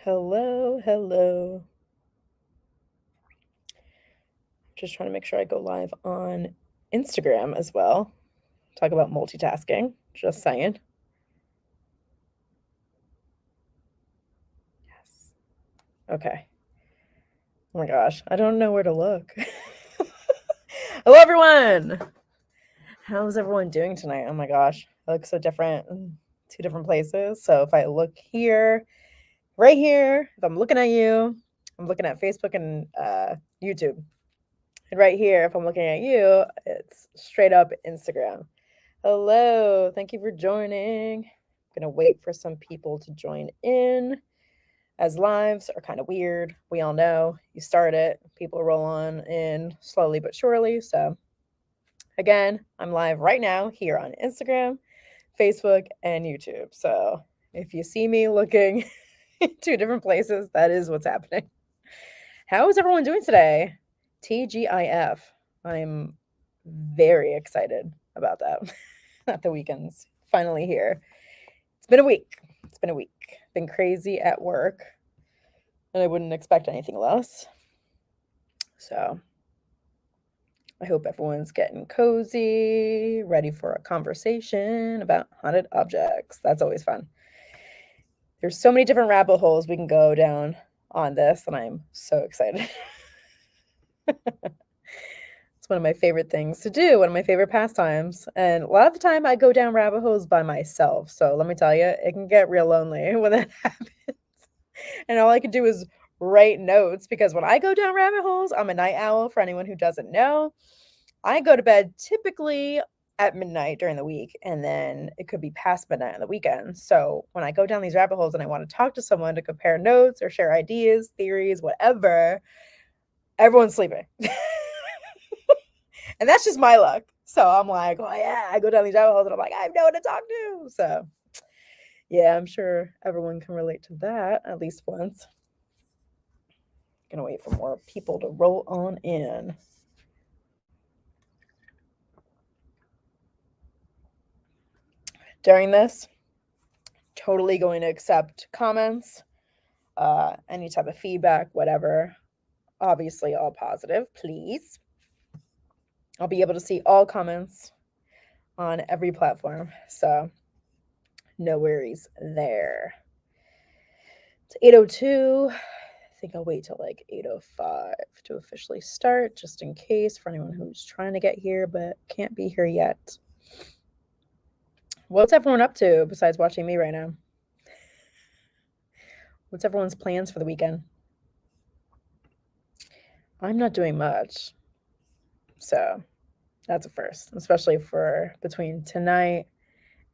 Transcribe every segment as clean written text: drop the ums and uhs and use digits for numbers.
Hello, hello. Just trying to make sure I go live on Instagram as well. Talk about multitasking. Just saying. Yes. Okay. Oh my gosh. I don't know where to look. Hello, everyone. How's everyone doing tonight? Oh my gosh. I look so different in two different places. So if I look here, right here, if I'm looking at you, I'm looking at Facebook and YouTube. And right here, if I'm looking at you, it's straight up Instagram. Hello, thank you for joining. I'm gonna wait for some people to join in, as lives are kind of weird. We all know you start it, people roll on in slowly but surely. So, again, I'm live right now here on Instagram, Facebook, and YouTube. So, if you see me looking in two different places, that is what's happening. How is everyone doing today? TGIF. I'm very excited about that. That the weekend's finally here. It's been a week. It's been a week. Been crazy at work, and I wouldn't expect anything less. So I hope everyone's getting cozy, ready for a conversation about haunted objects. That's always fun. There's so many different rabbit holes we can go down on this, and I'm so excited. It's one of my favorite things to do, one of my favorite pastimes. And a lot of the time I go down rabbit holes by myself. So let me tell you, it can get real lonely when that happens. And all I can do is write notes because when I go down rabbit holes, I'm a night owl for anyone who doesn't know. I go to bed typically at midnight during the week, and then it could be past midnight on the weekend. So when I go down these rabbit holes and I want to talk to someone to compare notes or share ideas, theories, whatever, everyone's sleeping. And that's just my luck. So I'm like, oh yeah, I go down these rabbit holes and I'm like, I have no one to talk to. So yeah, I'm sure everyone can relate to that at least once. Gonna wait for more people to roll on in. During this, totally going to accept comments, any type of feedback, whatever. Obviously, all positive, please. I'll be able to see all comments on every platform. So no worries there. It's 8:02. I think I'll wait till like 8:05 to officially start, just in case for anyone who's trying to get here but can't be here yet. What's everyone up to besides watching me right now? What's everyone's plans for the weekend? I'm not doing much. So that's a first, especially for between tonight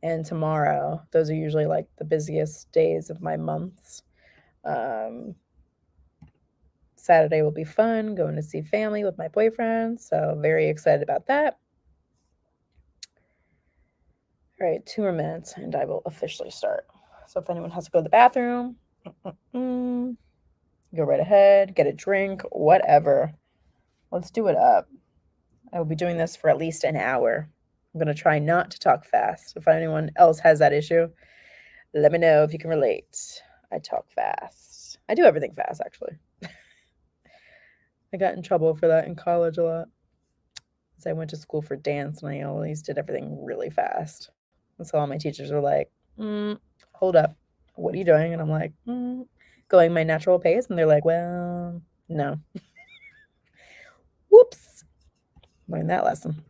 and tomorrow. Those are usually like the busiest days of my months. Saturday will be fun, going to see family with my boyfriend. So very excited about that. All right, 2 more minutes and I will officially start. So if anyone has to go to the bathroom, go right ahead, get a drink, whatever. Let's do it up. I will be doing this for at least an hour. I'm going to try not to talk fast. If anyone else has that issue, let me know if you can relate. I talk fast. I do everything fast, actually. I got in trouble for that in college a lot. Because I went to school for dance and I always did everything really fast. And so all my teachers were like, hold up. What are you doing? And I'm like, going my natural pace. And they're like, well, no. Whoops. Learned that lesson.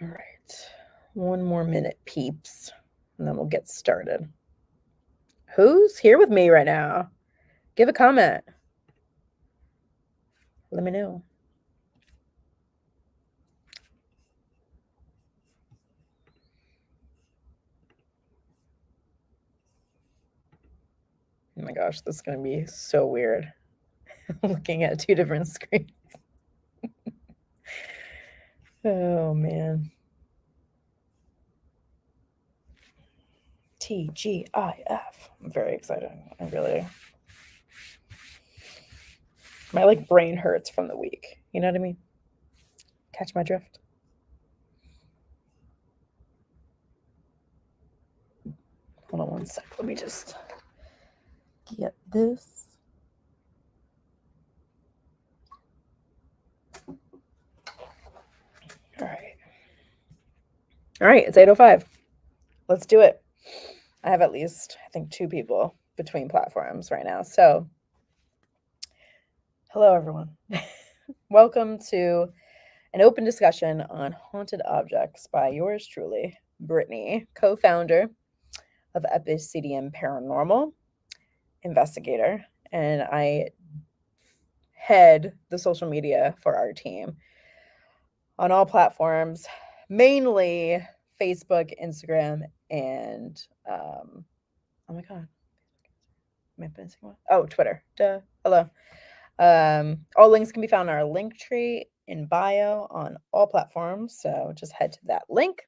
All right. 1 more minute, peeps. And then we'll get started. Who's here with me right now? Give a comment. Let me know. Oh my gosh, this is going to be so weird. Looking at 2 different screens. Oh, man. TGIF. I'm very excited. My like brain hurts from the week. You know what I mean? Catch my drift. Hold on one sec. Let me just get this. All right. All right, it's 8:05. Let's do it. I have at least, I think, 2 people between platforms right now. So, hello, everyone. Welcome to an open discussion on haunted objects by yours truly, Brittany, co founder of Epicedium Paranormal, investigator, and I head the social media for our team on all platforms, mainly Facebook, Instagram, and oh my god, am I missing one? Oh, Twitter. Duh. Hello. All links can be found in our link tree in bio on all platforms. So just head to that link.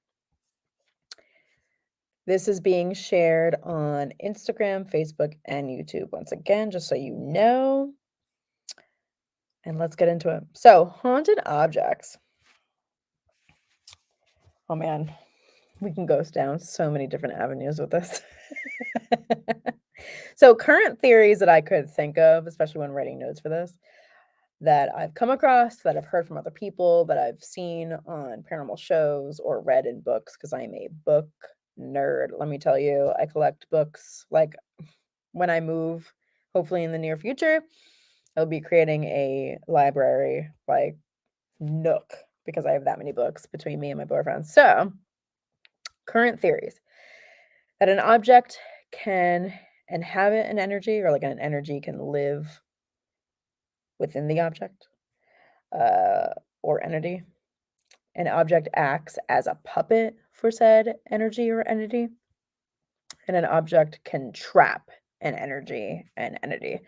This is being shared on Instagram, Facebook, and YouTube once again, just so you know. And let's get into it. So, haunted objects. Oh man, we can go down so many different avenues with this. So, current theories that I could think of, especially when writing notes for this, that I've come across, that I've heard from other people, that I've seen on paranormal shows or read in books, because I am a book nerd. Let me tell you, I collect books. Like when I move, hopefully in the near future, I'll be creating a library, like nook, because I have that many books between me and my boyfriend. So, current theories that an object can inhabit an energy, or like an energy can live within the object uh, or entity. An object acts as a puppet for said energy or entity, and an object can trap an energy and entity.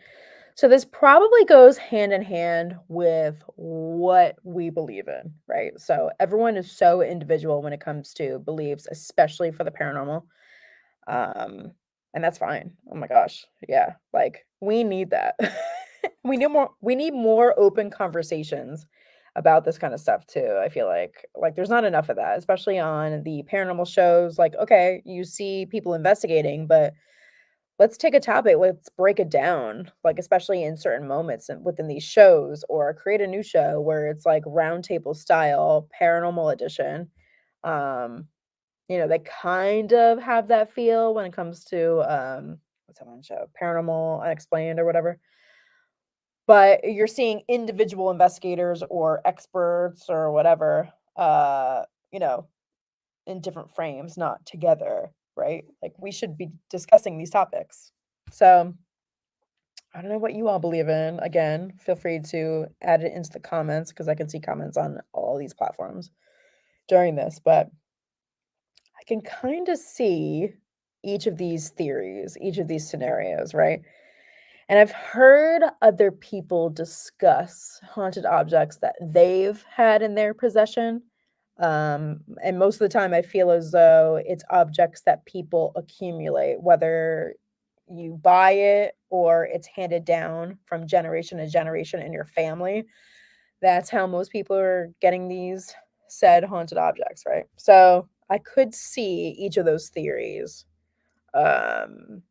So this probably goes hand in hand with what we believe in, right? So everyone is so individual when it comes to beliefs, especially for the paranormal. Um, and that's fine. Oh my gosh. Yeah. Like we need that. We need more open conversations about this kind of stuff too. I feel like there's not enough of that, especially on the paranormal shows. Like, okay, you see people investigating, but let's take a topic, let's break it down, like especially in certain moments within these shows, or create a new show where it's like roundtable style, paranormal edition. Um, they kind of have that feel when it comes to what's that one show? Paranormal Unexplained or whatever. But you're seeing individual investigators or experts or whatever, you know, in different frames, not together, right? Like we should be discussing these topics. So I don't know what you all believe in. Again, feel free to add it into the comments because I can see comments on all these platforms during this, but I can kind of see each of these theories, each of these scenarios, right? And I've heard other people discuss haunted objects that they've had in their possession. And most of the time, I feel as though it's objects that people accumulate, whether you buy it or it's handed down from generation to generation in your family. That's how most people are getting these said haunted objects, right? So I could see each of those theories. Um,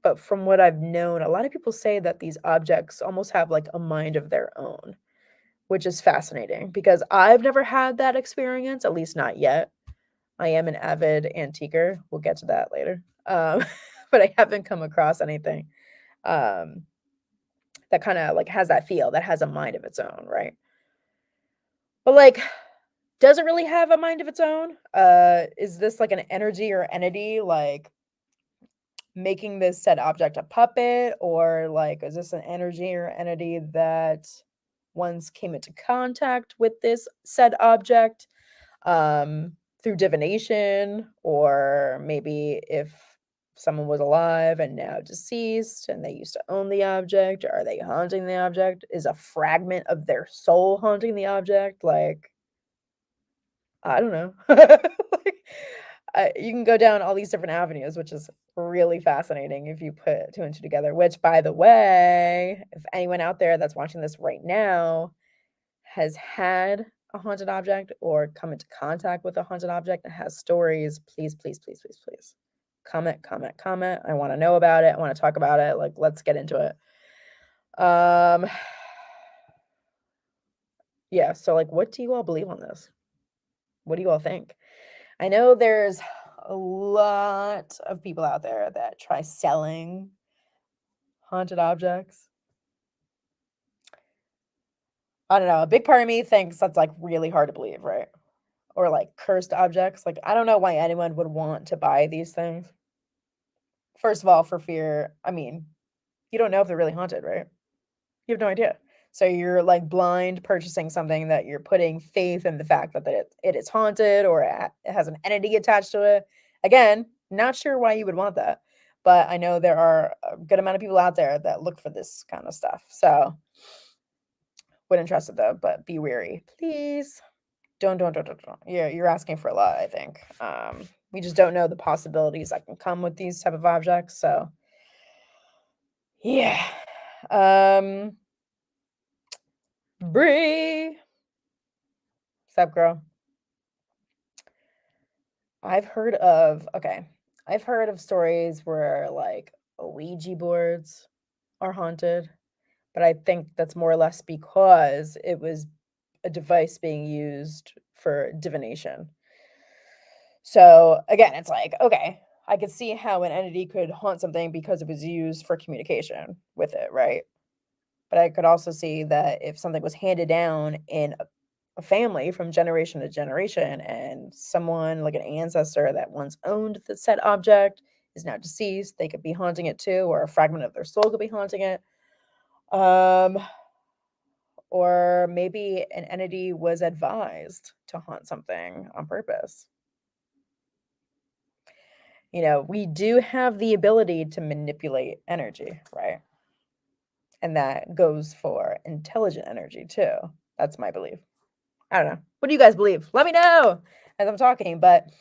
but from what I've known, a lot of people say that these objects almost have like a mind of their own, which is fascinating because I've never had that experience, at least not yet. I am an avid antiquer. We'll get to that later. But I haven't come across anything um, that kind of like has that feel, that has a mind of its own, right? But like, does it really have a mind of its own? Is this like an energy or entity like making this said object a puppet, or like is this an energy or entity that once came into contact with this said object through divination, or maybe if someone was alive and now deceased and they used to own the object, are they haunting the object? Is a fragment of their soul haunting the object? Like, I don't know. Like, you can go down all these different avenues, which is really fascinating if you put two and two together. Which, by the way, if anyone out there that's watching this right now has had a haunted object or come into contact with a haunted object and has stories, please, please, please, please, please Comment. I want to know about it. I want to talk about it. Like, let's get into it. Yeah, so like what do you all believe on this? What do you all think? I know there's a lot of people out there that try selling haunted objects. I don't know. A big part of me thinks that's like really hard to believe, right? Or like cursed objects. Like, I don't know why anyone would want to buy these things. First of all, for fear, I mean, you don't know if they're really haunted, right? You have no idea. So you're like blind purchasing something that you're putting faith in the fact that it is haunted or it has an entity attached to it. Again, not sure why you would want that, but I know there are a good amount of people out there that look for this kind of stuff. So wouldn't trust it though, but be wary, please. Don't. You're asking for a lot, I think. We just don't know the possibilities that can come with these type of objects. So yeah. Bree. What's up, girl? I've heard of I've heard of stories where like Ouija boards are haunted, but I think that's more or less because it was a device being used for divination. So again, it's like, okay, I could see how an entity could haunt something because it was used for communication with it, right? But I could also see that if something was handed down in a family from generation to generation and someone like an ancestor that once owned the said object is now deceased, they could be haunting it too, or a fragment of their soul could be haunting it. Um, or maybe an entity was advised to haunt something on purpose. You know, we do have the ability to manipulate energy, right? And that goes for intelligent energy too. That's my belief. I don't know. What do you guys believe? Let me know as I'm talking. But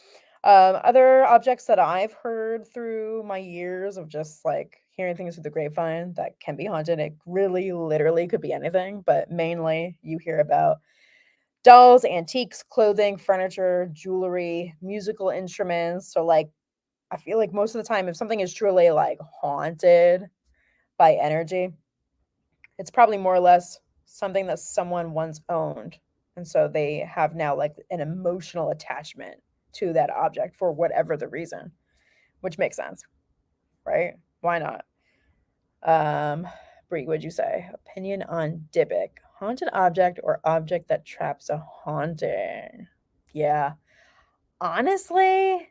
other objects that I've heard through my years of just like hearing things through the grapevine that can be haunted, it really literally could be anything. But mainly you hear about dolls, antiques, clothing, furniture, jewelry, musical instruments. So, like, I feel like most of the time, if something is truly like haunted by energy, it's probably more or less something that someone once owned. And so they have now like an emotional attachment to that object for whatever the reason, which makes sense, right? Why not? Brie, what'd you say? Opinion on Dybbuk. Haunted object or object that traps a haunting. Yeah. Honestly,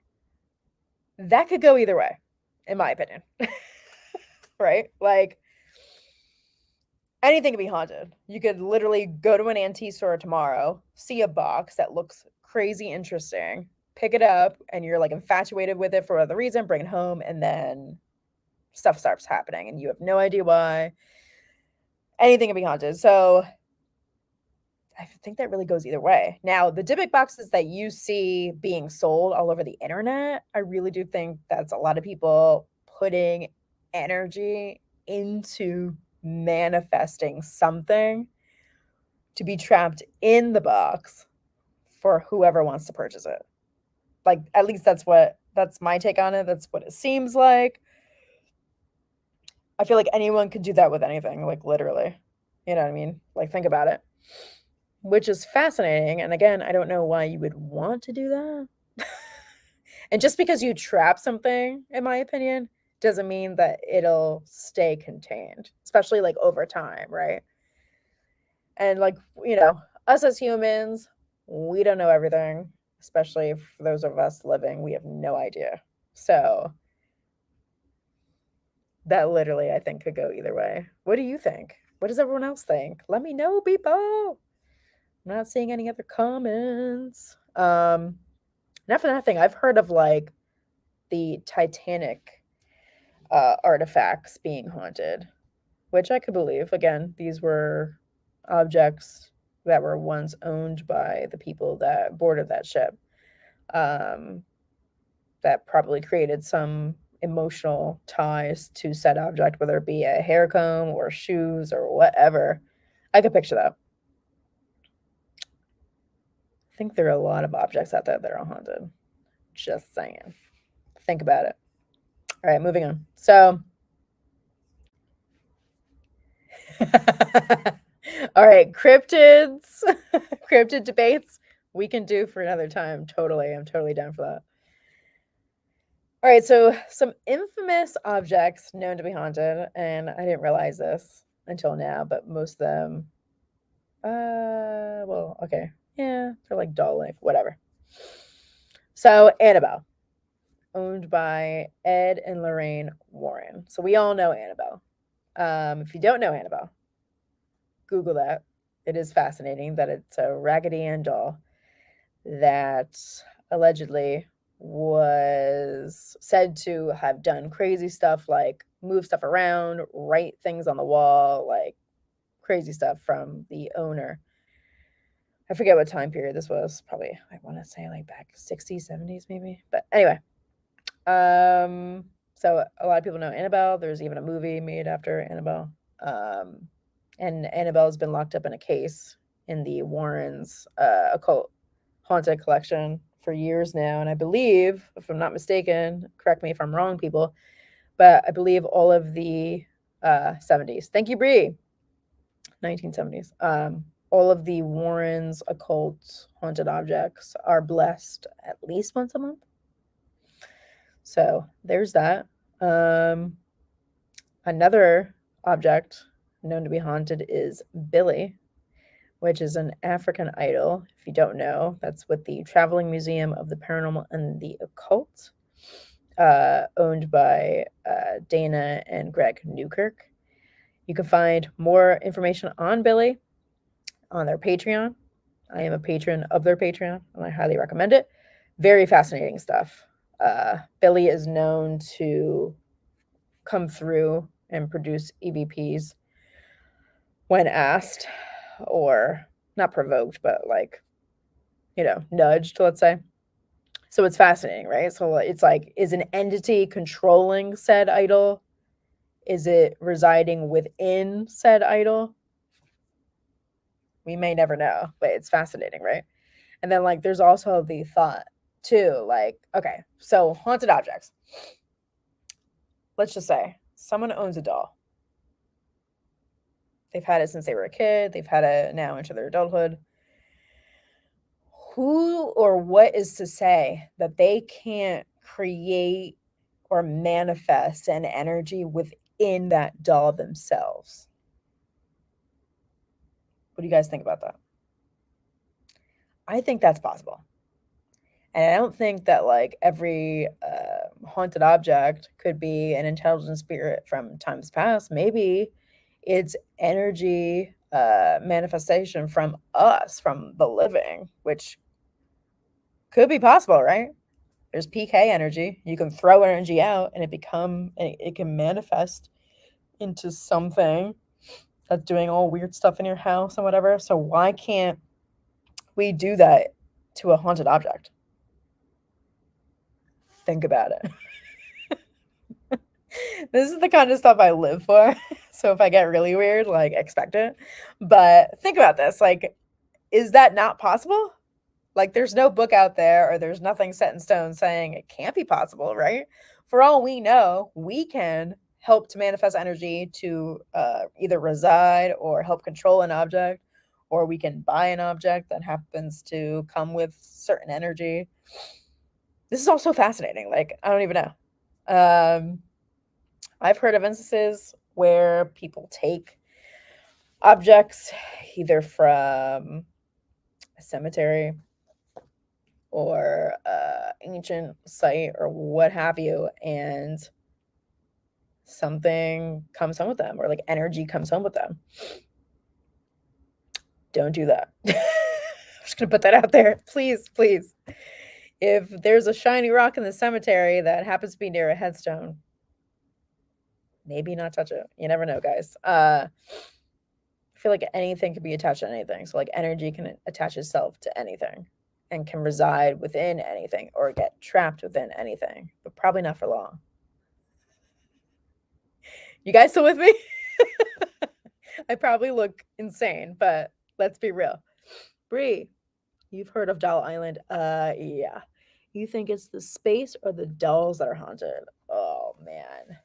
that could go either way, in my opinion. Right? Like, anything can be haunted. You could literally go to an antique store tomorrow, see a box that looks crazy interesting, pick it up, and you're like infatuated with it for whatever reason, bring it home, and then stuff starts happening and you have no idea why. Anything can be haunted. So I think that really goes either way. Now, the Dybbuk boxes that you see being sold all over the internet, I really do think that's a lot of people putting energy into manifesting something to be trapped in the box for whoever wants to purchase it. Like, at least that's my take on it. That's what it seems like. I feel like anyone could do that with anything, like literally. You know what I mean? Like, think about it. Which is fascinating. And again, I don't know why you would want to do that. And just because you trap something, in my opinion, doesn't mean that it'll stay contained, especially like over time, right? And like, you know, us as humans, we don't know everything, especially for those of us living, we have no idea. So that literally, I think, could go either way. What do you think? What does everyone else think? Let me know, people. I'm not seeing any other comments. Not for nothing. I've heard of like the Titanic artifacts being haunted, which I could believe. Again, these were objects that were once owned by the people that boarded that ship. Um, that probably created some emotional ties to said object, whether it be a hair comb or shoes or whatever. I could picture that. I think there are a lot of objects out there that are haunted. Just saying. Think about it. All right, moving on. So, all right, cryptids, cryptid debates we can do for another time. Totally. I'm totally down for that. All right, so some infamous objects known to be haunted, and I didn't realize this until now, but most of them, well, okay, yeah, they're like doll-like, whatever. So Annabelle, owned by Ed and Lorraine Warren. So we all know Annabelle. If you don't know Annabelle, Google that. It is fascinating that it's a Raggedy Ann doll that allegedly was said to have done crazy stuff like move stuff around, write things on the wall, like crazy stuff from the owner. I forget what time period this was. Probably, I want to say like back 60s, 70s, maybe. But anyway, so a lot of people know Annabelle. There's even a movie made after Annabelle. Um, and Annabelle's been locked up in a case in the Warrens occult haunted collection for years now. And I believe, if I'm not mistaken, correct me if I'm wrong, people, but I believe all of the 70s. Thank you, Bree. 1970s. All of the Warrens occult haunted objects are blessed at least once a month. So there's that. Another object known to be haunted is Billy, which is an African idol. If you don't know, that's with the Traveling Museum of the Paranormal and the Occult, owned by Dana and Greg Newkirk. You can find more information on Billy on their Patreon. I am a patron of their Patreon, and I highly recommend it. Very fascinating stuff. Billy is known to come through and produce EVPs when asked, or not provoked, but like, nudged, let's say. So it's fascinating, right? So it's like, is an entity controlling said idol? Is it residing within said idol? We may never know, but it's fascinating, right? And then like there's also the thought too, like, okay, so haunted objects. Let's just say someone owns a doll. They've had it since they were a kid, they've had it now into their adulthood. Who or what is to say that they can't create or manifest an energy within that doll themselves? What do you guys think about that? I think that's possible. And I don't think that like every haunted object could be an intelligent spirit from times past. Maybe it's energy manifestation from us, from the living, which could be possible, right? There's PK energy. You can throw energy out and it can manifest into something that's doing all weird stuff in your house and whatever. So why can't we do that to a haunted object? Think about it. This is the kind of stuff I live for. So if I get really weird, like expect it. But think about this. Like, is that not possible? Like, there's no book out there or there's nothing set in stone saying it can't be possible, right? For all we know, we can help to manifest energy to either reside or help control an object, or we can buy an object that happens to come with certain energy. This is also fascinating. Like, I don't even know. I've heard of instances where people take objects either from a cemetery or ancient site or what have you, and something comes home with them, or like energy comes home with them. Don't do that. I'm just gonna put that out there. Please, please. If there's a shiny rock in the cemetery that happens to be near a headstone, maybe not touch it. You never know, guys. I feel like anything can be attached to anything. So like energy can attach itself to anything and can reside within anything or get trapped within anything, but probably not for long. You guys still with me? I probably look insane, but let's be real. Bree, you've heard of Doll Island. Yeah. You think it's the space or the dolls that are haunted? Oh man.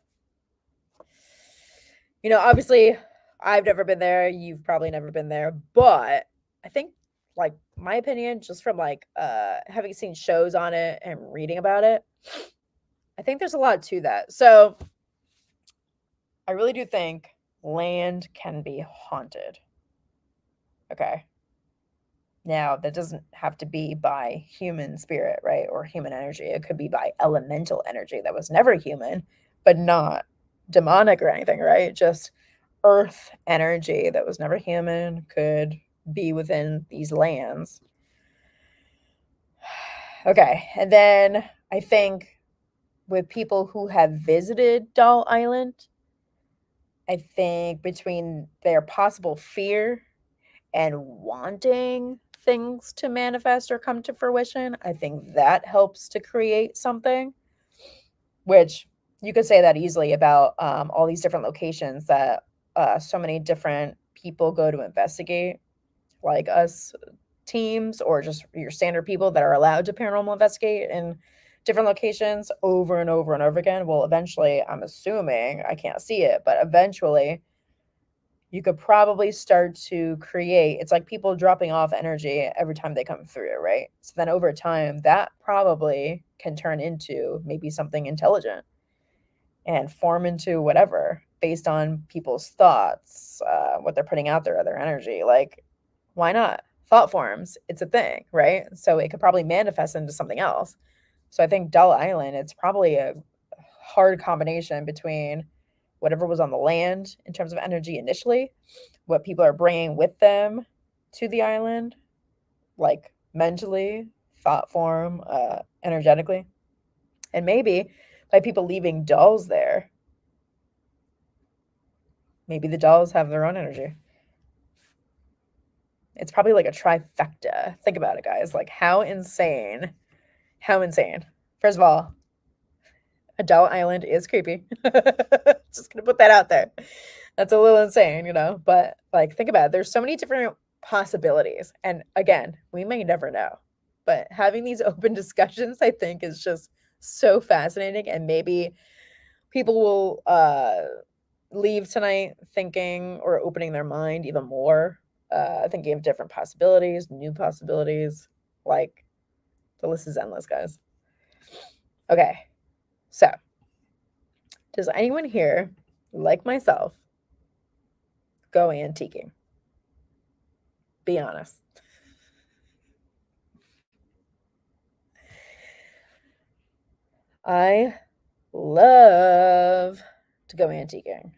Obviously, I've never been there. You've probably never been there, but I think, like, my opinion, just from like having seen shows on it and reading about it, I think there's a lot to that. So I really do think land can be haunted. Okay. Now, that doesn't have to be by human spirit, right? Or human energy. It could be by elemental energy that was never human, but not demonic or anything, right? Just earth energy that was never human could be within these lands. Okay. And then I think with people who have visited Doll Island, I think between their possible fear and wanting things to manifest or come to fruition, I think that helps to create something, which you could say that easily about all these different locations that so many different people go to investigate, like us teams or just your standard people that are allowed to paranormal investigate in different locations over and over and over again. Well, eventually, I'm assuming, I can't see it, but eventually you could probably start to create, it's like people dropping off energy every time they come through, right? So then over time, that probably can turn into maybe something intelligent and form into whatever based on people's thoughts, what they're putting out there, their energy. Like, why not? Thought forms, it's a thing, right? So it could probably manifest into something else. So I think Dull Island, it's probably a hard combination between whatever was on the land in terms of energy initially, what people are bringing with them to the island, like mentally, thought form, energetically, and maybe by people leaving dolls there. Maybe the dolls have their own energy. It's probably like a trifecta. Think about it, guys. Like, how insane. How insane. First of all, a doll island is creepy. Just gonna put that out there. That's a little insane, but like, think about it. There's so many different possibilities. And again, we may never know. But having these open discussions, I think, is just so fascinating. And maybe people will leave tonight thinking or opening their mind even more, thinking of different possibilities, new possibilities. Like, the list is endless, guys. Okay. So, does anyone here, like myself, go antiquing? Be honest. I love to go antiquing.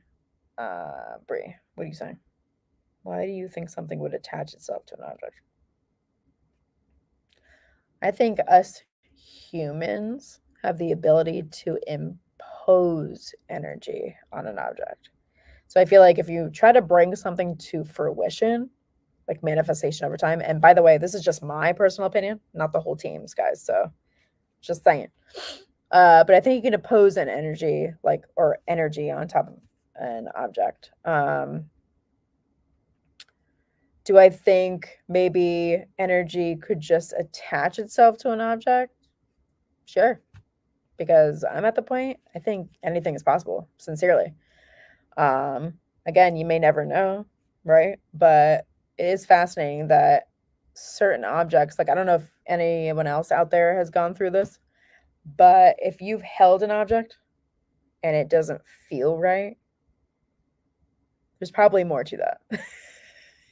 Brie, what are you saying? Why do you think something would attach itself to an object? I think us humans have the ability to impose energy on an object. So I feel like if you try to bring something to fruition, like manifestation over time, and by the way, this is just my personal opinion, not the whole team's, guys. So just saying. But I think you can impose an energy, like, or energy on top of an object. Do I think maybe energy could just attach itself to an object? Sure, because I'm at the point, I think anything is possible, sincerely. Again, you may never know, right? But it is fascinating that certain objects, like, I don't know if anyone else out there has gone through this, but if you've held an object and it doesn't feel right, there's probably more to that.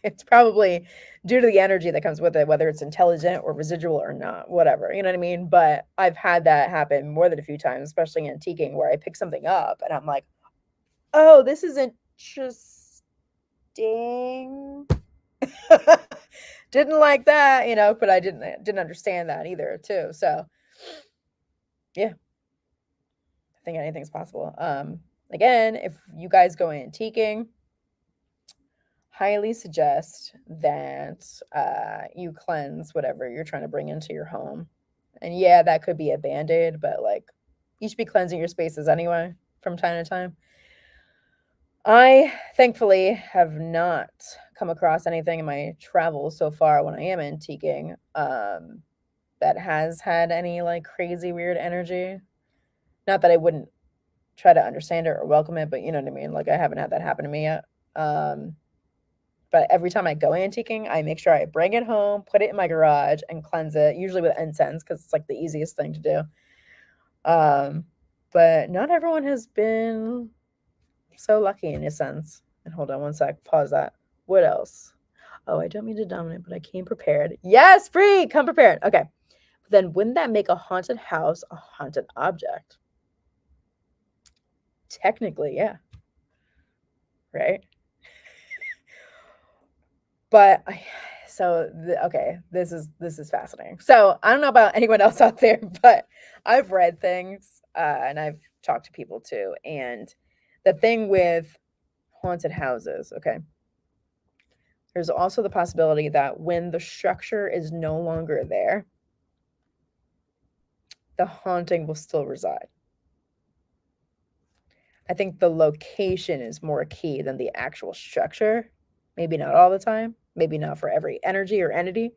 It's probably due to the energy that comes with it, whether it's intelligent or residual or not, whatever. You know what I mean? But I've had that happen more than a few times, especially in antiquing, where I pick something up and I'm like, oh, this is interesting. Didn't like that, but I didn't understand that either, too. So yeah, I think anything's possible. Again, if you guys go antiquing, highly suggest that you cleanse whatever you're trying to bring into your home. And yeah, that could be a band-aid, but like, you should be cleansing your spaces anyway from time to time. I thankfully have not come across anything in my travels so far when I am antiquing that has had any like crazy weird energy. Not that I wouldn't try to understand it or welcome it, but you know what I mean? Like I haven't had that happen to me yet. But every time I go antiquing, I make sure I bring it home, put it in my garage, and cleanse it, usually with incense because it's like the easiest thing to do. But not everyone has been so lucky in a sense. And hold on one sec, pause that. What else? Oh, I don't mean to dominate, but I came prepared. Yes, free, come prepared. Okay. Then wouldn't that make a haunted house a haunted object? Technically, yeah. Right? But okay, this is fascinating. So I don't know about anyone else out there, but I've read things and I've talked to people too. And the thing with haunted houses, okay, there's also the possibility that when the structure is no longer there, the haunting will still reside. I think the location is more key than the actual structure. Maybe not all the time, maybe not for every energy or entity,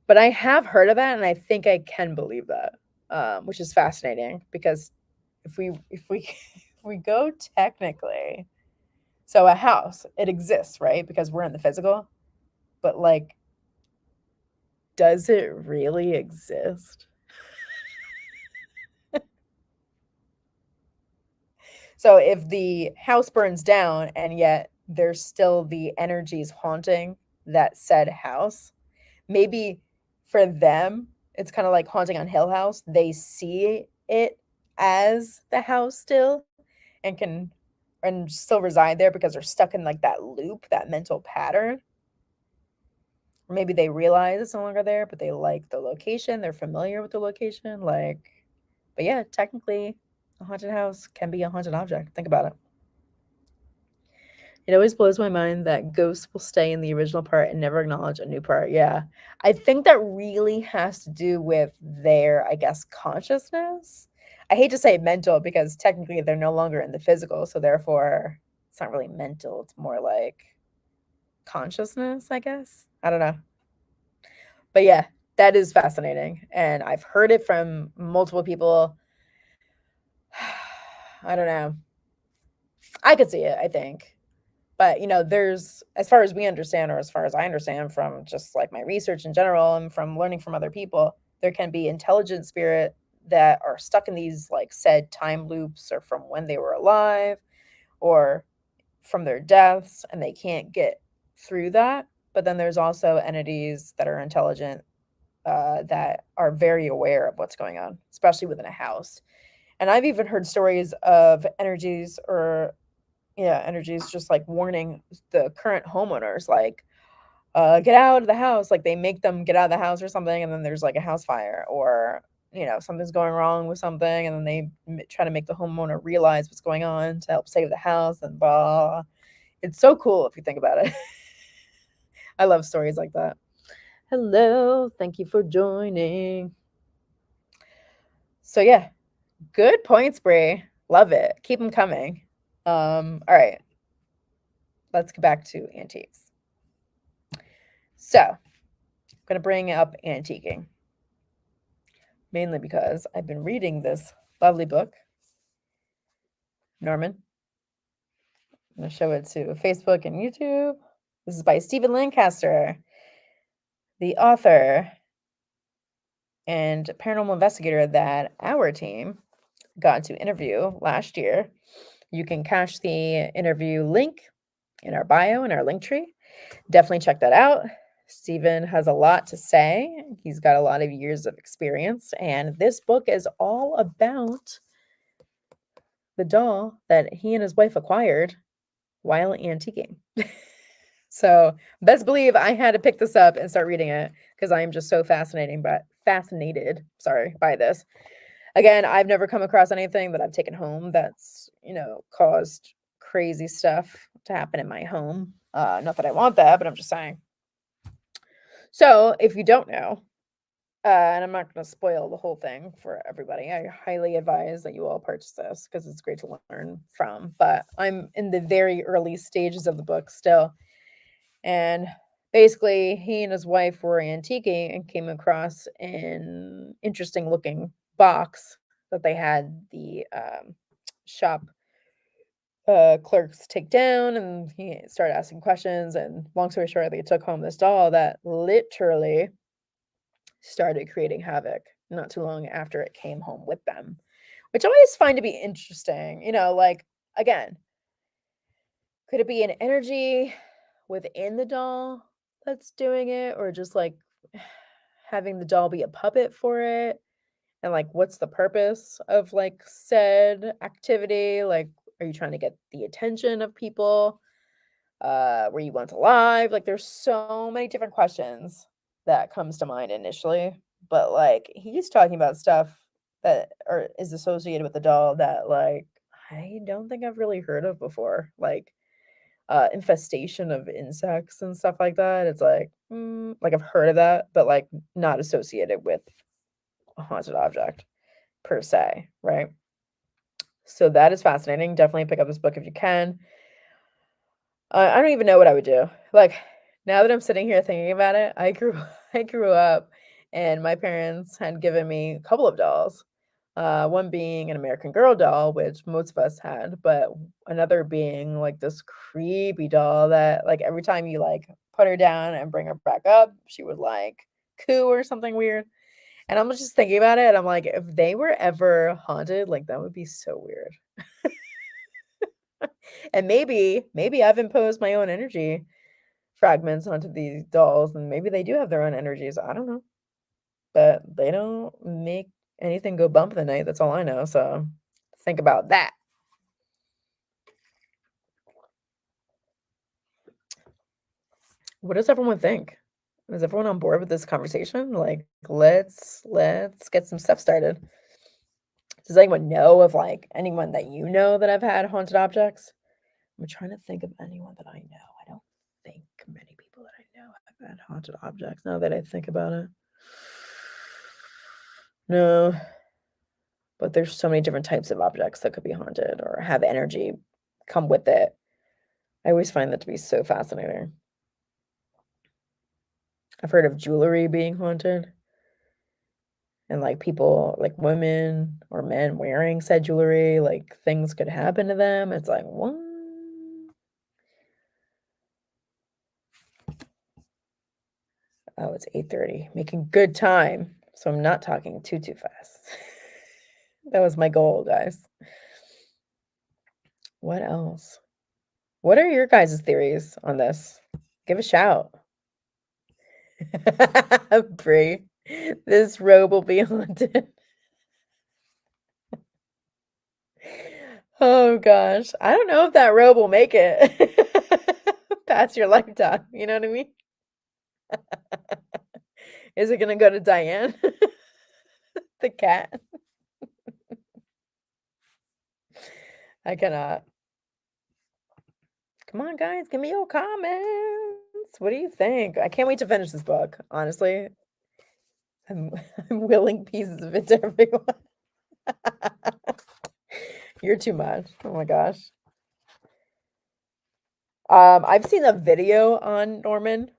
but I have heard of that and I think I can believe that, which is fascinating because if we if we go technically, so a house, it exists, right? Because we're in the physical, but like, does it really exist? So if the house burns down and yet there's still the energies haunting that said house, maybe for them, it's kind of like haunting on Hill House. They see it as the house still and can and still reside there because they're stuck in like that loop, that mental pattern. Or maybe they realize it's no longer there, but they like the location, they're familiar with the location. Like, but yeah, technically, a haunted house can be a haunted object. Think about it. It always blows my mind that ghosts will stay in the original part and never acknowledge a new part. Yeah. I think that really has to do with their, I guess, consciousness. I hate to say mental because technically they're no longer in the physical. So therefore, it's not really mental. It's more like consciousness, I guess. I don't know. But yeah, that is fascinating. And I've heard it from multiple people. I don't know. I could see it, I think. But, you know, there's as far as we understand or as far as I understand from just like my research in general and from learning from other people, there can be intelligent spirit that are stuck in these like said time loops or from when they were alive or from their deaths and they can't get through that. But then there's also entities that are intelligent that are very aware of what's going on, especially within a house. And I've even heard stories of energies or yeah, energies just like warning the current homeowners, like, get out of the house. Like they make them get out of the house or something, and then there's like a house fire, or you know something's going wrong with something, and then they try to make the homeowner realize what's going on to help save the house and blah. It's so cool if you think about it. I love stories like that. Hello, thank you for joining. So yeah, good points, Brie. Love it. Keep them coming. All right, let's get back to antiques. So, I'm going to bring up antiquing, mainly because I've been reading this lovely book, Norman. I'm going to show it to Facebook and YouTube. This is by Stephen Lancaster, the author and paranormal investigator that our team got to interview last year. You can catch the interview link in our bio in our link tree. Definitely check that out. Stephen has a lot to say. He's got a lot of years of experience, and this book is all about the doll that he and his wife acquired while antiquing. So best believe I had to pick this up and start reading it because I am just so fascinated, sorry, by this. Again, I've never come across anything that I've taken home that's, you know, caused crazy stuff to happen in my home. Not that I want that, but I'm just saying. So if you don't know, and I'm not going to spoil the whole thing for everybody. I highly advise that you all purchase this because it's great to learn from. But I'm in the very early stages of the book still. And basically, he and his wife were antiquing and came across an interesting looking box that they had the shop clerks take down, and he started asking questions. And long story short, they took home this doll that literally started creating havoc not too long after it came home with them, which I always find to be interesting. Like, again, could it be an energy within the doll that's doing it, or just like having the doll be a puppet for it? And like, what's the purpose of like said activity? Like, are you trying to get the attention of people? Were you once alive? Like, there's so many different questions that comes to mind initially. But like, he's talking about stuff that is associated with the doll that like I don't think I've really heard of before. Like infestation of insects and stuff like that. It's like I've heard of that, but like not associated with a haunted object per se, right? So that is fascinating. Definitely pick up this book if you can. I don't even know what I would do. Like, now that I'm sitting here thinking about it, I grew up and my parents had given me a couple of dolls. One being an American Girl doll, which most of us had, but another being like this creepy doll that like every time you like put her down and bring her back up, she would like coo or something weird. And I'm just thinking about it and I'm like, if they were ever haunted, like that would be so weird. And maybe I've imposed my own energy fragments onto these dolls, and maybe they do have their own energies. I don't know, but they don't make anything go bump in the night. That's all I know. So think about that. What does everyone think? Is everyone on board with this conversation? Like, let's get some stuff started. Does anyone know of like anyone that you know that have had haunted objects? I'm trying to think of anyone that I know. I don't think many people that I know have had haunted objects now that I think about it. No, but there's so many different types of objects that could be haunted or have energy come with it. I always find that to be so fascinating. I've heard of jewelry being haunted and like people, like women or men wearing said jewelry, like things could happen to them. It's like, what? Oh, it's 8:30. Making good time. So I'm not talking too fast. That was my goal, guys. What else? What are your guys' theories on this? Give a shout. Brie, this robe will be haunted. Oh gosh. I don't know if that robe will make it past your lifetime. You know what I mean? Is it gonna go to Diane? The cat? I cannot. Come on, guys, give me your comments. What do you think? I can't wait to finish this book, honestly. I'm I'm willing pieces of it to everyone. You're too much. Oh my gosh. I've seen a video on Norman,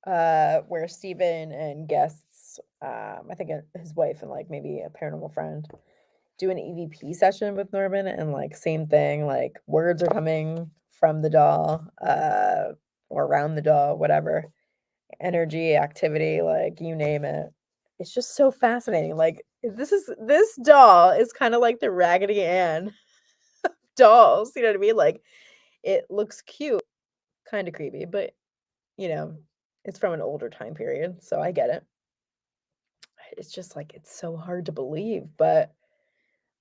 where Steven and guests, I think his wife and like maybe a paranormal friend do an EVP session with Norman, and like same thing, like words are coming from the doll, or around the doll, whatever. Energy, activity, like you name it. It's just so fascinating. Like this doll is kind of like the Raggedy Ann dolls, you know what I mean? Like it looks cute, kind of creepy, but you know, it's from an older time period, so I get it. It's just like it's so hard to believe, but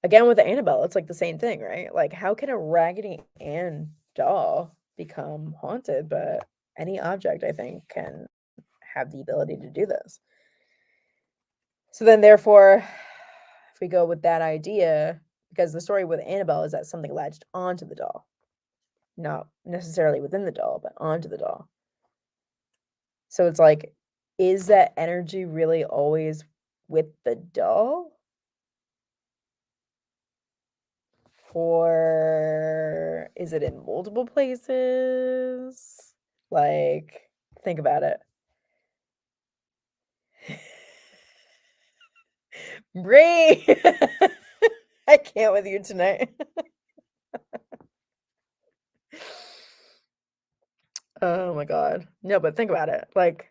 again with Annabelle, it's like the same thing, right? Like how can a Raggedy Ann doll become haunted? But any object I think can have the ability to do this. So then therefore, if we go with that idea, because the story with Annabelle is that something latched onto the doll, not necessarily within the doll, but onto the doll. So it's like, is that energy really always with the doll? Or is it in multiple places? Like, think about it. Bree! I can't with you tonight. Oh my god. No, but think about it. Like,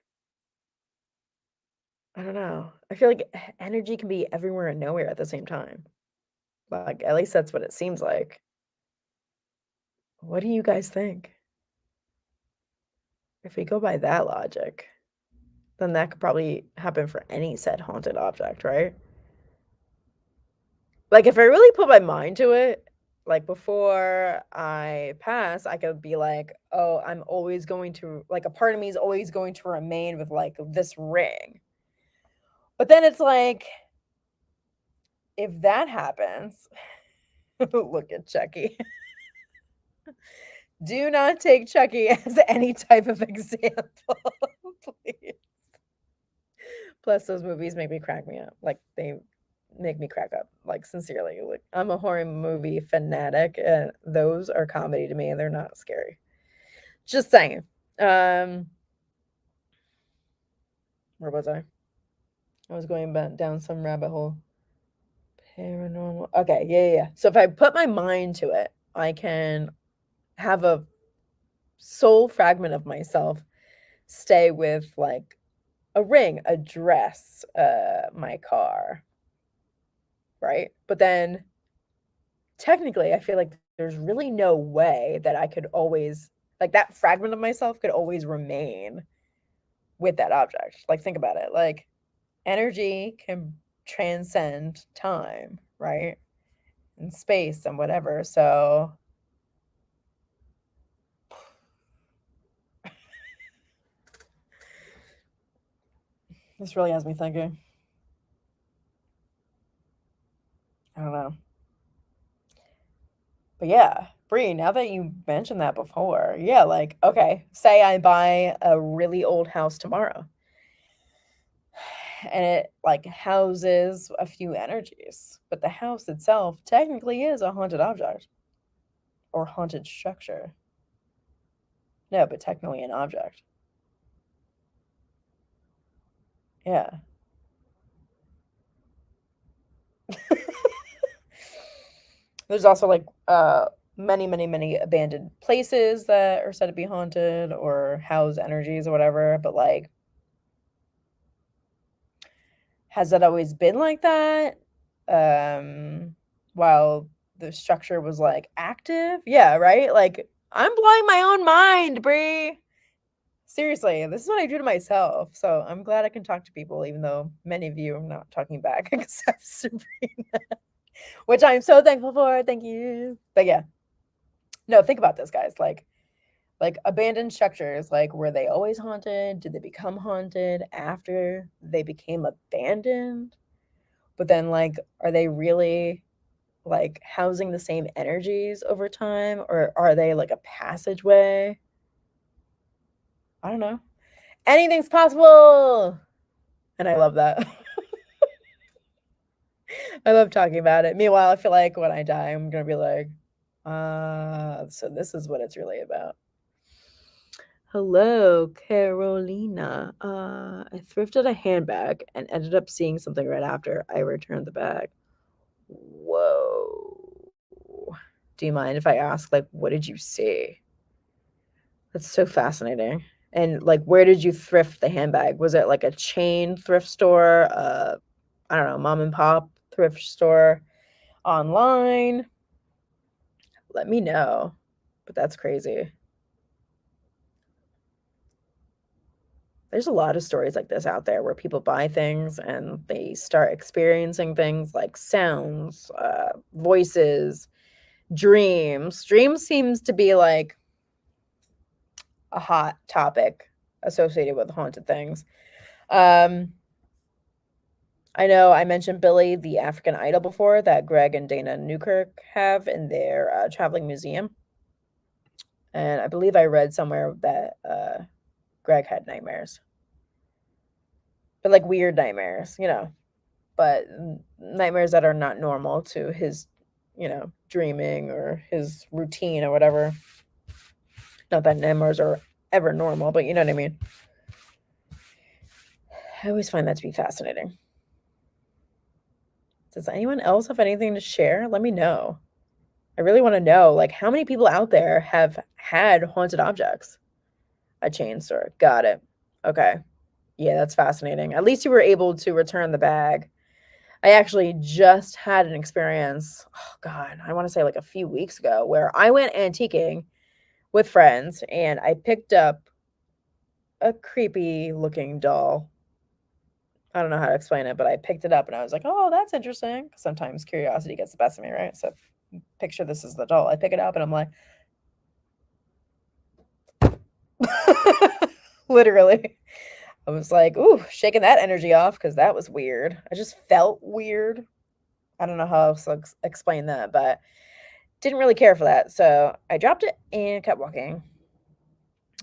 I don't know. I feel like energy can be everywhere and nowhere at the same time. Like, at least that's what it seems like. What do you guys think? If we go by that logic, then that could probably happen for any said haunted object, right? Like, if I really put my mind to it, like, before I pass, I could be like, "Oh, I'm always going to like, a part of me is always going to remain with, like, this ring." But then it's like, if that happens look at Chucky. Do not take Chucky as any type of example, please. Plus, those movies make me crack me up. Like, they make me crack up, like, sincerely. Like, I'm a horror movie fanatic, and those are comedy to me, and they're not scary. Just saying. Um, where was I? I was going down some rabbit hole. Paranormal. Okay, yeah. So if I put my mind to it, I can have a soul fragment of myself stay with like a ring, a dress, my car, right? But then technically, I feel like there's really no way that I could always like that fragment of myself could always remain with that object. Like, think about it. Like, energy can transcend time, right? And space and whatever. So, this really has me thinking. I don't know. But yeah, Bree, now that you mentioned that before, yeah, like, okay, say I buy a really old house tomorrow and it like houses a few energies, but the house itself technically is a haunted object or haunted structure. No, but technically an object. Yeah. There's also like many abandoned places that are said to be haunted or house energies or whatever, but like has that always been like that? While the structure was like active? Yeah, right? Like I'm blowing my own mind, Bree. Seriously, this is what I do to myself. So I'm glad I can talk to people, even though many of you I'm not talking back except Sabrina, which I'm so thankful for. Thank you. But yeah, no, think about this, guys. Like abandoned structures, like were they always haunted? Did they become haunted after they became abandoned? But then like are they really like housing the same energies over time or are they like a passageway? I don't know. Anything's possible. And I love that. I love talking about it. Meanwhile, I feel like when I die, I'm gonna be like, so this is what it's really about. Hello, Carolina. I thrifted a handbag and ended up seeing something right after I returned the bag. Whoa. Do you mind if I ask, like, what did you see? That's so fascinating. And like, where did you thrift the handbag? Was it like a chain thrift store? I don't know, mom and pop thrift store, online? Let me know. But that's crazy. There's a lot of stories like this out there where people buy things and they start experiencing things like sounds, voices, dreams. Dreams seems to be like a hot topic associated with haunted things. Um, I know I mentioned Billy, the African Idol before that Greg and Dana Newkirk have in their traveling museum. And I believe I read somewhere that Greg had nightmares, but like weird nightmares, but nightmares that are not normal to his, dreaming or his routine or whatever. Not that nightmares are ever normal, but you know what I mean. I always find that to be fascinating. Does anyone else have anything to share? Let me know. I really want to know, like, how many people out there have had haunted objects? A chain store. Got it. Okay. Yeah, that's fascinating. At least you were able to return the bag. I actually just had an experience, oh god, I wanna say, like, a few weeks ago where I went antiquing with friends, and I picked up a creepy looking doll. I don't know how to explain it, but I picked it up, and I was like, "Oh, that's interesting." 'Cause sometimes curiosity gets the best of me, right? So, picture this as the doll. I pick it up, and I'm like literally. I was like, "Ooh," shaking that energy off because that was weird. I just felt weird. I don't know how else to explain that, but didn't really care for that, so I dropped it and kept walking.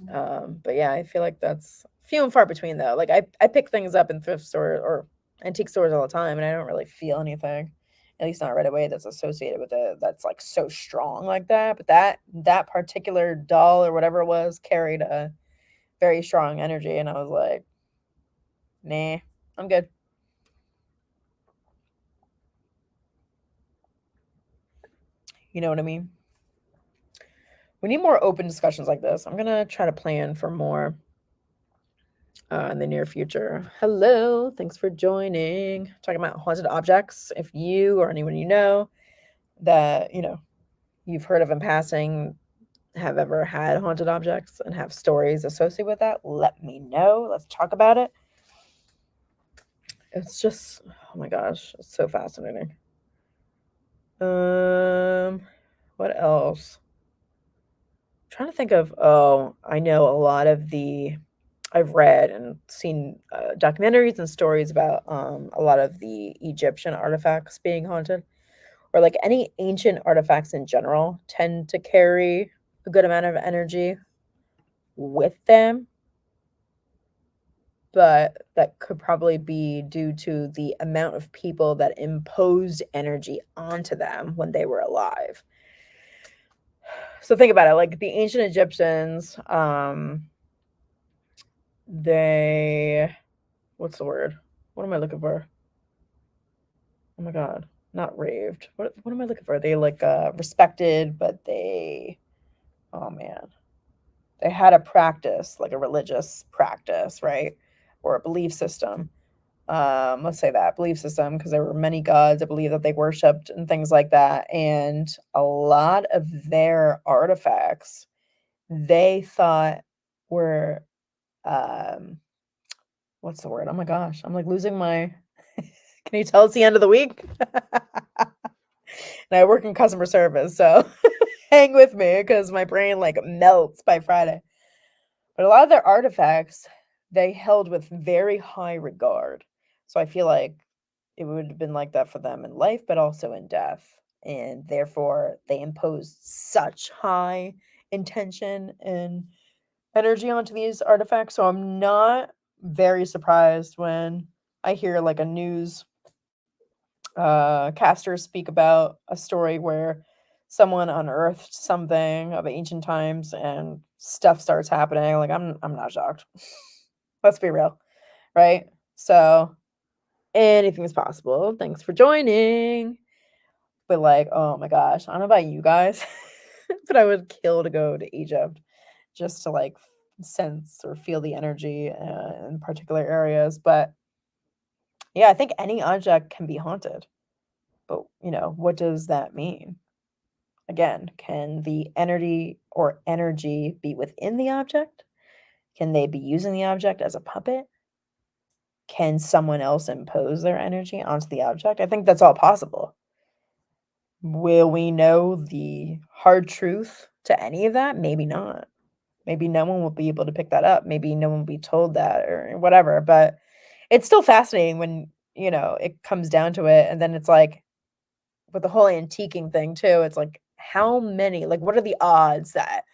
But yeah, I feel like that's few and far between though. Like I pick things up in thrift stores or antique stores all the time, and I don't really feel anything, at least not right away. That's associated with it. That's like so strong like that. But that particular doll or whatever it was carried a very strong energy, and I was like, nah, I'm good. You know what I mean? We need more open discussions like this. I'm gonna try to plan for more in the near future. Hello, thanks for joining. Talking about haunted objects. If you or anyone you know that you've heard of in passing have ever had haunted objects and have stories associated with that, let me know. Let's talk about it. It's just, oh my gosh, it's so fascinating. What else? I'm trying to think of. Oh, I know a lot of the I've read and seen, documentaries and stories about, a lot of the Egyptian artifacts being haunted, or, like, any ancient artifacts in general tend to carry a good amount of energy with them, but that could probably be due to the amount of people that imposed energy onto them when they were alive. So think about it, like, the ancient Egyptians, they what's the word? What am I looking for? Oh my god, not raved. What am I looking for? They like respected, but they oh man. They had a practice, like a religious practice, right? Or a belief system. Let's say that belief system, because there were many gods I believe that they worshipped and things like that. And a lot of their artifacts they thought were um what's the word? Oh my gosh, I'm like losing my can you tell it's the end of the week? And I work in customer service, so hang with me because my brain like melts by Friday. But a lot of their artifacts they held with very high regard. So I feel like it would have been like that for them in life, but also in death. And therefore, they imposed such high intention and energy onto these artifacts. So I'm not very surprised when I hear like a news casters speak about a story where someone unearthed something of ancient times and stuff starts happening. Like I'm not shocked. Let's be real, right? So anything's possible. Thanks for joining. But like, oh my gosh, I don't know about you guys, but I would kill to go to Egypt just to like sense or feel the energy in particular areas. But yeah, I think any object can be haunted. But what does that mean? Again, can the energy be within the object? Can they be using the object as a puppet? Can someone else impose their energy onto the object? I think that's all possible. Will we know the hard truth to any of that? Maybe not. Maybe no one will be able to pick that up. Maybe no one will be told that or whatever. But it's still fascinating when, it comes down to it. And then it's like, with the whole antiquing thing too, it's like how many like what are the odds that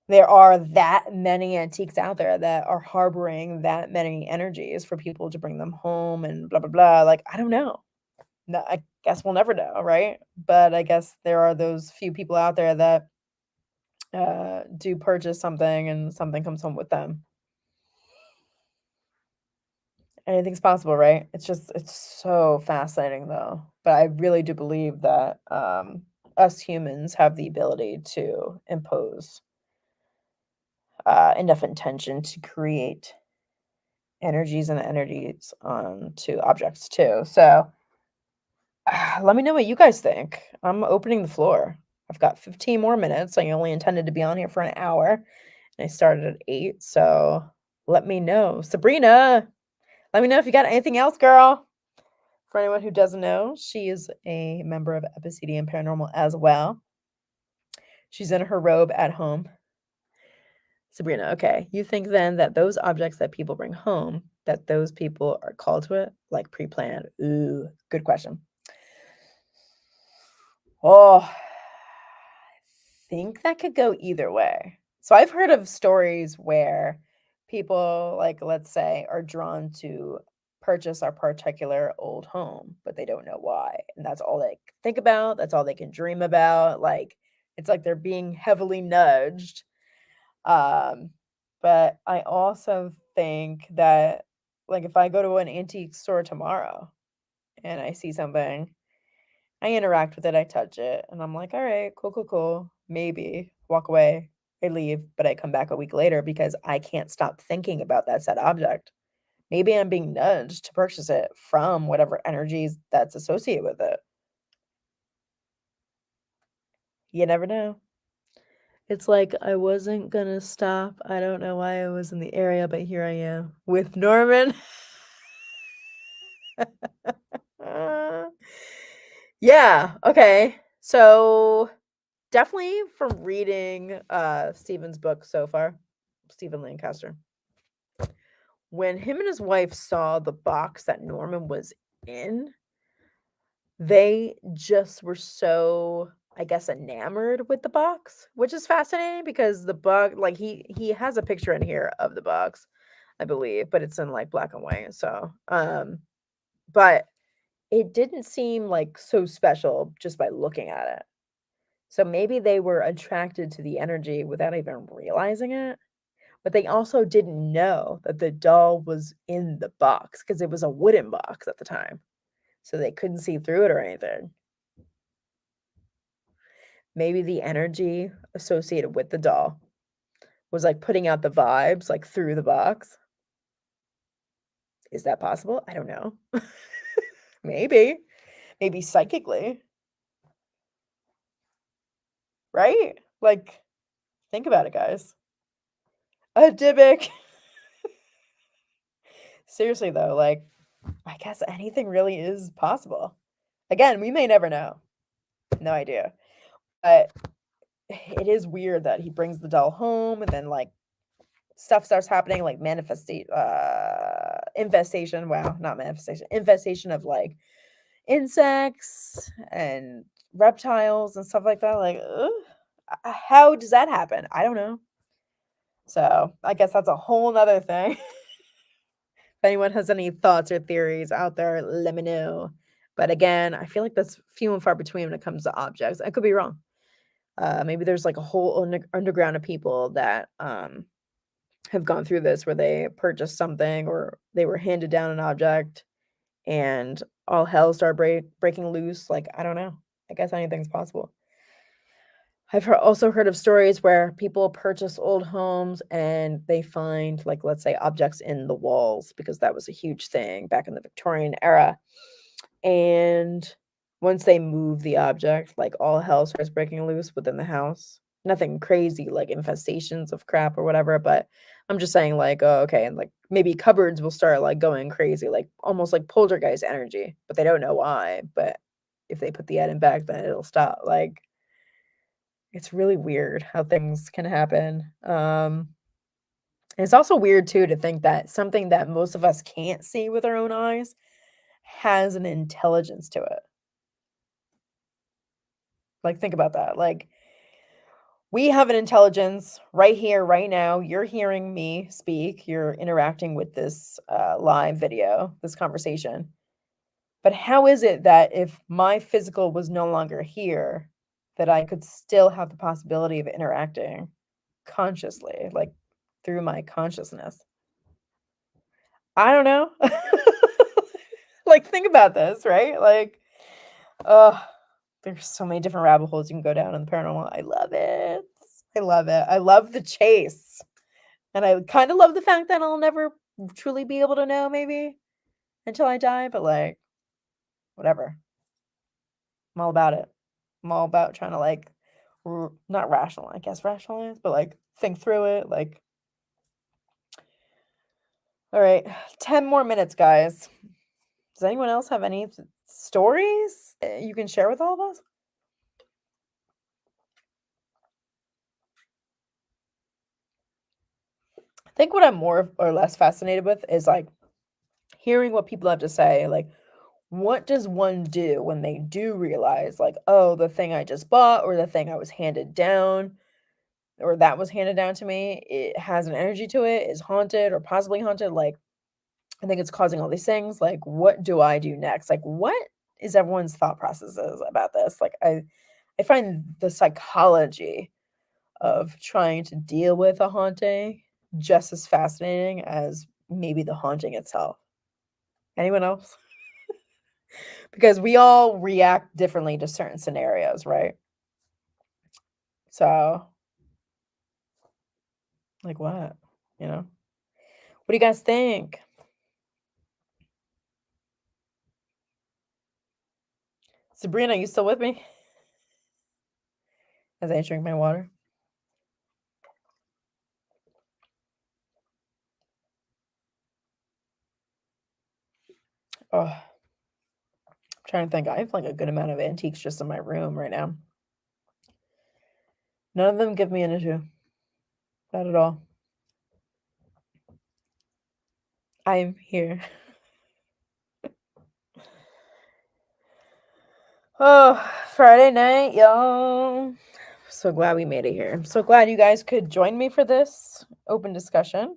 there are that many antiques out there that are harboring that many energies for people to bring them home and blah blah blah. Like I don't know. No, I guess we'll never know, right? But I guess there are those few people out there that do purchase something and something comes home with them. Anything's possible, right? It's so fascinating though. But I really do believe that us humans have the ability to impose enough intention to create energies and entities onto objects too. So let me know what you guys think. I'm opening the floor. I've got 15 more minutes. I only intended to be on here for an hour, and I started at 8. So let me know. Sabrina, let me know if you got anything else, girl. For anyone who doesn't know, she is a member of Epicedium Paranormal as well. She's in her robe at home. Sabrina, okay. You think then that those objects that people bring home, that those people are called to it, like pre-planned? Ooh, good question. Oh, I think that could go either way. So I've heard of stories where people, like, let's say, are drawn to purchase a particular old home, but they don't know why. And that's all they think about. That's all they can dream about. Like, it's like they're being heavily nudged. Um, but I also think that, like, if I go to an antique store tomorrow and I see something, I interact with it, I touch it, and I'm like, "All right, cool, cool, cool." Maybe walk away, I leave, but I come back a week later because I can't stop thinking about that said object. Maybe I'm being nudged to purchase it from whatever energies that's associated with it. You never know. It's like I wasn't gonna stop. I don't know why I was in the area, but here I am with Norman. Uh, yeah, okay. So definitely from reading Stephen's book so far, Stephen Lancaster. When him and his wife saw the box that Norman was in, they just were so, I guess, enamored with the box, which is fascinating because the book, like he has a picture in here of the box, I believe, but it's in like black and white. So, but it didn't seem like so special just by looking at it. So maybe they were attracted to the energy without even realizing it. But they also didn't know that the doll was in the box because it was a wooden box at the time. So they couldn't see through it or anything. Maybe the energy associated with the doll was like putting out the vibes like through the box. Is that possible? I don't know. Maybe. Maybe psychically, right? Like, think about it, guys. A Dybbuk. Seriously, though, like, I guess anything really is possible. Again, we may never know. No idea. But it is weird that he brings the doll home and then like stuff starts happening like infestation. Wow, not manifestation. Infestation of like insects and reptiles and stuff like that. Like, how does that happen? I don't know. So I guess that's a whole nother thing. If anyone has any thoughts or theories out there, let me know. But again, I feel like that's few and far between when it comes to objects. I could be wrong. Maybe there's like a whole underground of people that have gone through this where they purchased something or they were handed down an object and all hell started breaking loose. Like, I don't know. I guess anything's possible. I've also heard of stories where people purchase old homes and they find, like, let's say, objects in the walls because that was a huge thing back in the Victorian era. And once they move the object, like all hell starts breaking loose within the house. Nothing crazy like infestations of crap or whatever, but I'm just saying like, oh, okay, and like maybe cupboards will start like going crazy, like almost like poltergeist energy, but they don't know why. But if they put the item back, then it'll stop. Like it's really weird how things can happen. And it's also weird too to think that something that most of us can't see with our own eyes has an intelligence to it. Like, think about that. Like, we have an intelligence right here, right now. You're hearing me speak. You're interacting with this live video, this conversation. But how is it that if my physical was no longer here, that I could still have the possibility of interacting consciously, like through my consciousness. I don't know. Like, think about this, right? Like, oh, there's so many different rabbit holes you can go down in the paranormal. I love it. I love it. I love the chase. And I kind of love the fact that I'll never truly be able to know, maybe until I die, but like, whatever. I'm all about it. I'm all about trying to like, not rational, I guess rationalize, but like think through it. Like, all right, 10 more minutes, guys. Does anyone else have any stories that you can share with all of us? I think what I'm more or less fascinated with is like hearing what people have to say. Like, what does one do when they do realize, like, oh, the thing I just bought or the thing I was handed down or that was handed down to me, it has an energy to it, is haunted or possibly haunted. Like, I think it's causing all these things. Like, what do I do next? Like, what is everyone's thought processes about this? Like, I find the psychology of trying to deal with a haunting just as fascinating as maybe the haunting itself. Anyone else? Because we all react differently to certain scenarios, right? So, like what? You know? What do you guys think? Sabrina, you still with me? As I drink my water. Oh, I'm trying to think. I have like a good amount of antiques just in my room right now. None of them give me an issue. Not at all. I'm here. Oh, Friday night, y'all. So glad we made it here. I'm so glad you guys could join me for this open discussion.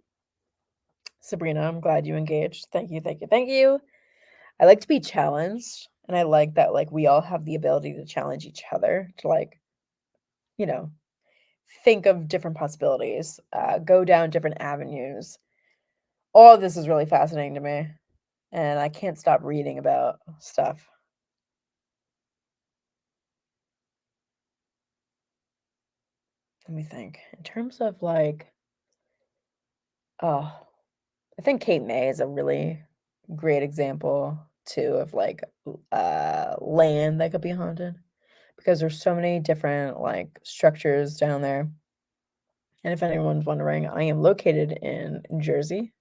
Sabrina, I'm glad you engaged. Thank you, thank you, thank you. I like to be challenged, and I like that like we all have the ability to challenge each other to like, you know, think of different possibilities, go down different avenues. All of this is really fascinating to me, and I can't stop reading about stuff. Let me think. In terms of like, oh, I think Cape May is a really great example too of like land that could be haunted because there's so many different like structures down there. And if anyone's wondering, I am located in Jersey.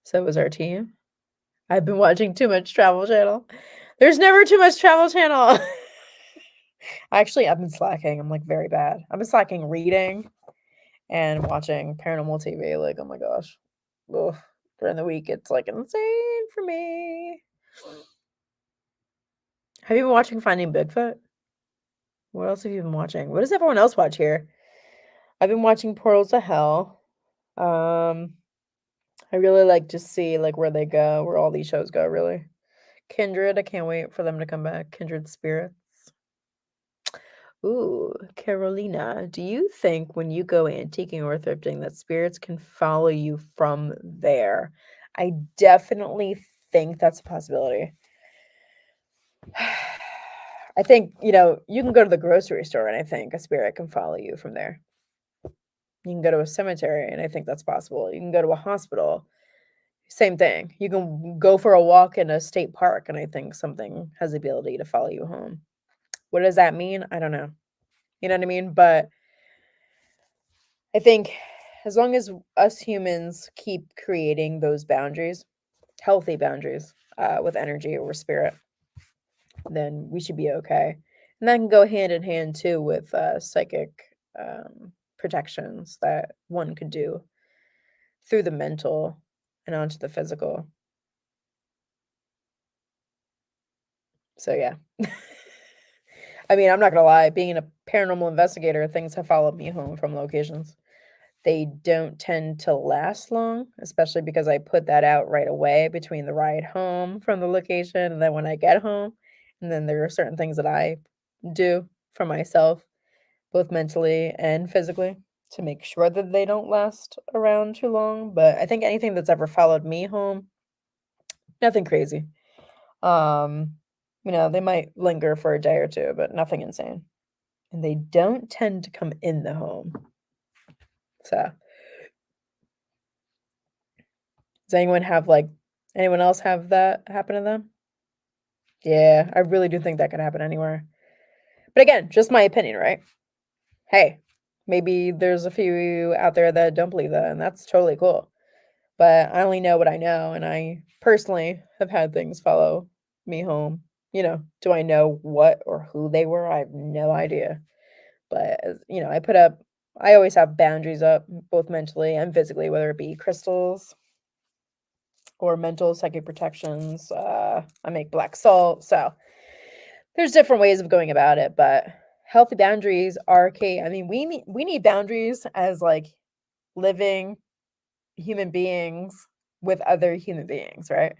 So is our team. I've been watching too much Travel Channel. There's never too much Travel Channel. Actually, I've been slacking. I'm like very bad. I've been slacking reading and watching paranormal TV. Like, oh my gosh. Ugh. During the week, it's like insane for me. Have you been watching Finding Bigfoot? What else have you been watching? What does everyone else watch here? I've been watching Portals to Hell. Um, I really like to see like where they go, where all these shows go, really. Kindred, I can't wait for them to come back. Kindred Spirits. Ooh, Carolina, do you think when you go antiquing or thrifting that spirits can follow you from there? I definitely think that's a possibility. I think, you can go to the grocery store and I think a spirit can follow you from there. You can go to a cemetery and I think that's possible. You can go to a hospital. Same thing. You can go for a walk in a state park and I think something has the ability to follow you home. What does that mean? I don't know. You know what I mean? But I think as long as us humans keep creating those boundaries, healthy boundaries, with energy or spirit, then we should be okay. And that can go hand in hand too with psychic protections that one could do through the mental and onto the physical. So yeah. I mean, I'm not gonna lie, being a paranormal investigator, things have followed me home from locations. They don't tend to last long, especially because I put that out right away between the ride home from the location and then when I get home. And then there are certain things that I do. for myself, both mentally and physically, to make sure that they don't last around too long. But I think anything that's ever followed me home, nothing crazy. Um, they might linger for a day or two, but nothing insane. And they don't tend to come in the home. So, does anyone else have that happen to them? Yeah, I really do think that could happen anywhere. But again, just my opinion, right? Hey, maybe there's a few out there that don't believe that, and that's totally cool. But I only know what I know, and I personally have had things follow me home. Do I know what or who they were? I have no idea. But I always have boundaries up, both mentally and physically, whether it be crystals or mental psychic protections. I make black salt, so there's different ways of going about it, but healthy boundaries are key. I mean, we need boundaries as like living human beings with other human beings, right?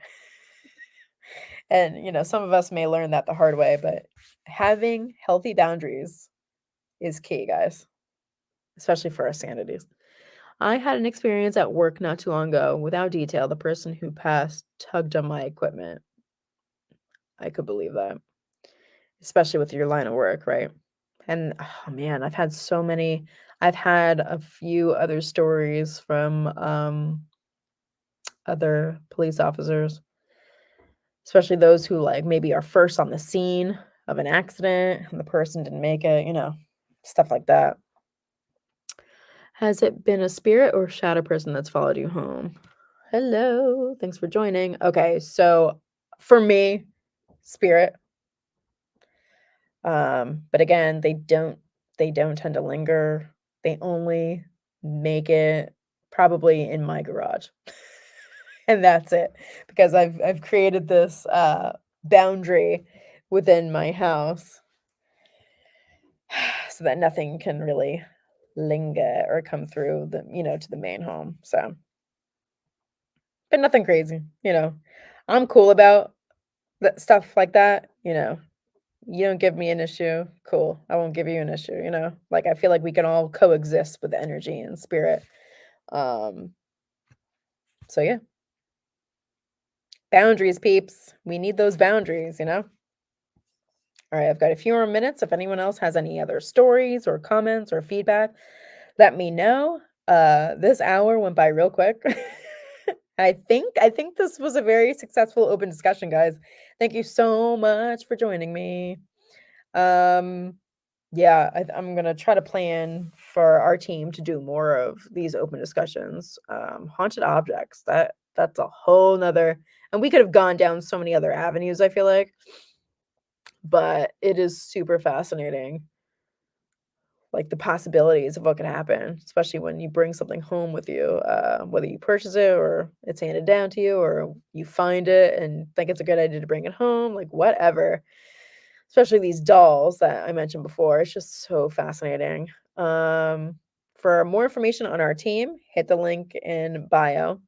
And some of us may learn that the hard way, but having healthy boundaries is key, guys, especially for our sanities. I had an experience at work not too long ago. Without detail, the person who passed tugged on my equipment. I could believe that, especially with your line of work, right? And oh man, I've had a few other stories from other police officers, especially those who like maybe are first on the scene of an accident and the person didn't make it, stuff like that. Has it been a spirit or shadow person that's followed you home? Hello, thanks for joining. Okay, so for me, spirit. But again, they don't tend to linger. They only make it probably in my garage. And that's it. Because I've created this boundary within my house so that nothing can really linger or come through to the main home. So, but nothing crazy. I'm cool about that stuff like that. You don't give me an issue, cool. I won't give you an issue. Like I feel like we can all coexist with energy and spirit. Um, so yeah, boundaries, peeps. We need those boundaries. All right, I've got a few more minutes. If anyone else has any other stories or comments or feedback, let me know. This hour went by real quick. I think this was a very successful open discussion, guys. Thank you so much for joining me. Um, yeah, I'm gonna try to plan for our team to do more of these open discussions. Haunted objects. That's a whole nother, and we could have gone down so many other avenues, I feel like, but it is super fascinating, like the possibilities of what can happen, especially when you bring something home with you, whether you purchase it or it's handed down to you, or you find it and think it's a good idea to bring it home, like whatever. Especially these dolls that I mentioned before. It's just so fascinating. For more information on our team, hit the link in bio.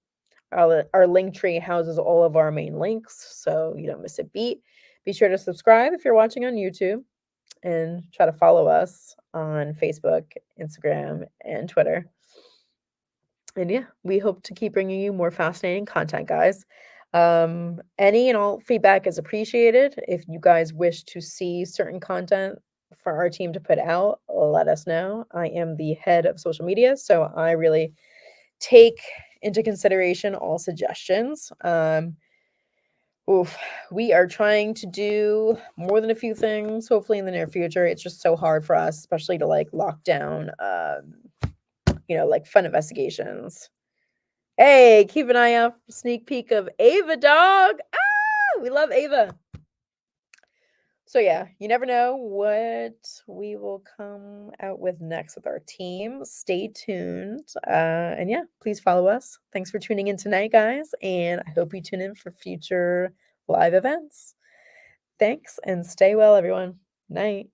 Our link tree houses all of our main links, so you don't miss a beat. Be sure to subscribe if you're watching on YouTube and try to follow us on Facebook, Instagram, and Twitter. And yeah, we hope to keep bringing you more fascinating content, guys. Any and all feedback is appreciated. If you guys wish to see certain content for our team to put out, let us know. I am the head of social media, so I really take into consideration all suggestions. Oof, we are trying to do more than a few things, hopefully in the near future. It's just so hard for us, especially to like lock down, like fun investigations. Hey, keep an eye out for sneak peek of Ava dog. Ah, we love Ava. So yeah, you never know what we will come out with next with our team. Stay tuned. And yeah, please follow us. Thanks for tuning in tonight, guys. And I hope you tune in for future live events. Thanks and stay well, everyone. Night.